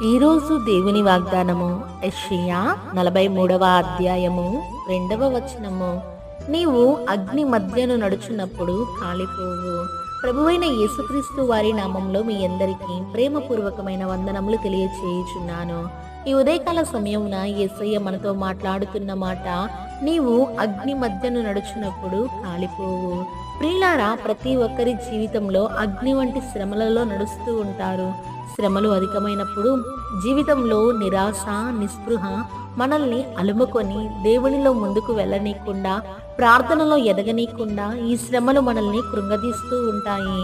ఈరోజు దేవుని వాగ్దానము యెషయా 43వ అధ్యాయము 2వ వచనము. నీవు అగ్ని మధ్యను నడుచున్నప్పుడు కాలిపోవు. ప్రభువైన యేసుక్రీస్తు వారి నామంలో మీ అందరికీ ప్రేమపూర్వకమైన వందనములు తెలియచేయుచున్నాను. ఈ ఉదయకాల సమయమున యేసయ్య మనతో మాట్లాడుతున్న మాట, నీవు అగ్ని మధ్యను నడుచున్నప్పుడు కాలిపోవు. ప్రియులారా, ప్రతి ఒక్కరి జీవితంలో అగ్ని వంటి శ్రమలలో నడుస్తూ ఉంటారు. శ్రమలు అధికమైనప్పుడు జీవితంలో నిరాశ, నిస్పృహ మనల్ని అలుముకొని దేవునిలో ముందుకు వెళ్ళనీయకుండా, ప్రార్థనలో ఎదగనీయకుండా ఈ శ్రమలు మనల్ని కృంగదీస్తూ ఉంటాయి.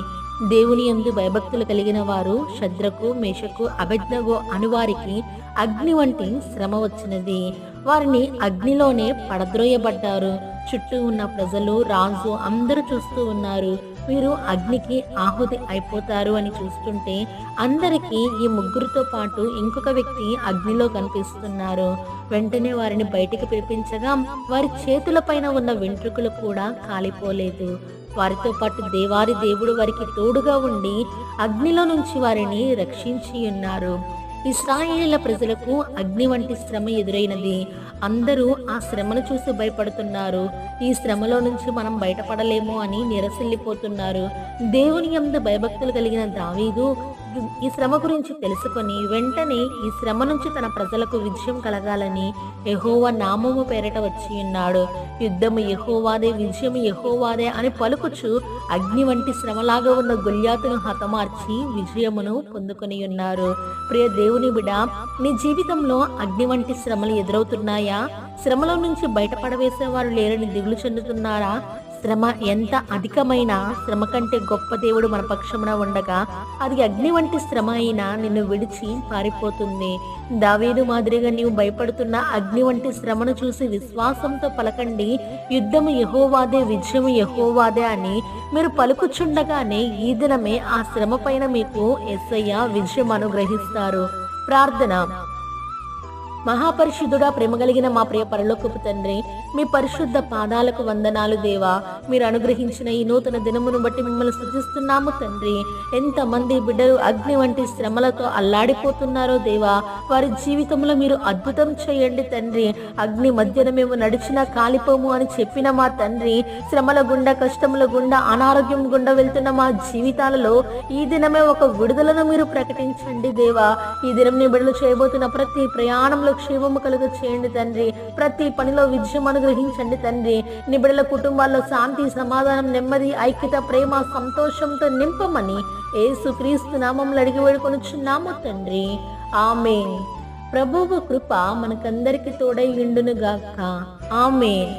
దేవుని యందు భయభక్తులు కలిగిన వారు షద్రకు, మేషకు, అబేద్నెగో అనువారికి అగ్ని వంటి శ్రమ వచ్చినది. వారిని అగ్నిలోనే పడద్రోయబడ్డారు. చుట్టూ ఉన్న ప్రజలు, రాజు అందరూ చూస్తూ ఉన్నారు. వీరు అగ్నికి ఆహుతి అయిపోతారు అని చూస్తుంటే అందరికీ ఈ ముగ్గురితో పాటు ఇంకొక వ్యక్తి అగ్నిలో కనిపిస్తున్నారు. వెంటనే వారిని బయటికి పిలిపించగా వారి చేతులపైన ఉన్న వెంట్రుకలు కూడా కాలిపోలేదు. వారితో పాటు దేవారి దేవుడు వారికి తోడుగా ఉండి అగ్నిలో నుంచి వారిని రక్షించి ఉన్నారు. ఇశ్రాయేలీయుల ప్రజలకు అగ్ని వంటి శ్రమ ఎదురైనది. అందరూ ఆ శ్రమను చూసి భయపడుతున్నారు. ఈ శ్రమలో నుంచి మనం బయటపడలేమో అని నిరసిల్లిపోతున్నారు. దేవుని యందు భయభక్తులు కలిగిన దావీదు ఈ శ్రమ గురించి తెలుసుకొని వెంటనే ఈ శ్రమ నుంచి తన ప్రజలకు విజయం కలగాలని యెహోవా నామము పేరట వచ్చి ఉన్నాడు. యుద్ధము యెహోవాదే, విజయము యెహోవాదే అని పలుకుచు అగ్ని వంటి శ్రమలాగా ఉన్న గొల్యాతును హతమార్చి విజయమును పొందుకొని ఉన్నారు. ప్రియ దేవుని బిడ్డ, నీ జీవితంలో అగ్ని వంటి శ్రమలు ఎదురవుతున్నాయా? శ్రమలో నుంచి బయటపడవేసేవారు లేరని దిగులు చెందుతున్నారా? శ్రమ ఎంత అధికమైన శ్రమ కంటే గొప్ప దేవుడు మన పక్షమున ఉండగా అది అగ్ని వంటి శ్రమ అయినా నిన్ను విడిచి పారిపోతుంది. దావీదు మాదిరిగా నీవు భయపడుతున్న అగ్ని వంటి శ్రమను చూసి విశ్వాసంతో పలకండి, యుద్ధము యెహోవాదే, విజయము యెహోవాదే అని మీరు పలుకుచుండగానే ఈ దినమే ఆ శ్రమ పైన మీకు యేసయ్య విజయం అనుగ్రహిస్తారు. ప్రార్థన. మహాపరిశుద్ధుడా, ప్రేమ కలిగిన మా ప్రియ పరలోకపు తండ్రి, మీ పరిశుద్ధ పాదాలకు వందనాలు దేవా. మీరు అనుగ్రహించిన ఈ నూతన దినమును బట్టి మిమ్మల్ని స్తుతిస్తున్నాము తండ్రి. ఎంతమంది బిడ్డలు అగ్ని వంటి శ్రమలతో అల్లాడిపోతున్నారో దేవా, వారి జీవితంలో మీరు అద్భుతం చేయండి తండ్రి. అగ్ని మధ్యన మేము నడిచినా కాలిపోము అని చెప్పిన మా తండ్రి, శ్రమల గుండా, కష్టముల గుండా, అనారోగ్యం గుండా వెళ్తున్న మా జీవితాలలో ఈ దినమే ఒక విడుదలను మీరు ప్రకటించండి దేవా. ఈ దినం నీ బిడ్డలు చేయబోతున్న ప్రతి ప్రయాణంలో క్షేమము కలుగ చేయండి తండ్రి. ప్రతి పనిలో విజయం అనుగ్రహించండి తండ్రి. నీ బిడ్డల కుటుంబాల్లో శాంతి, సమాధానం, నెమ్మది, ఐక్యత, ప్రేమ, సంతోషంతో నింపమని యేసుక్రీస్తు నామములో అడిగి వేడుకొనుచున్నాము తండ్రి. ఆమేన్. ప్రభువు కృప మనకందరికి తోడై ఉండును గాక. ఆమేన్.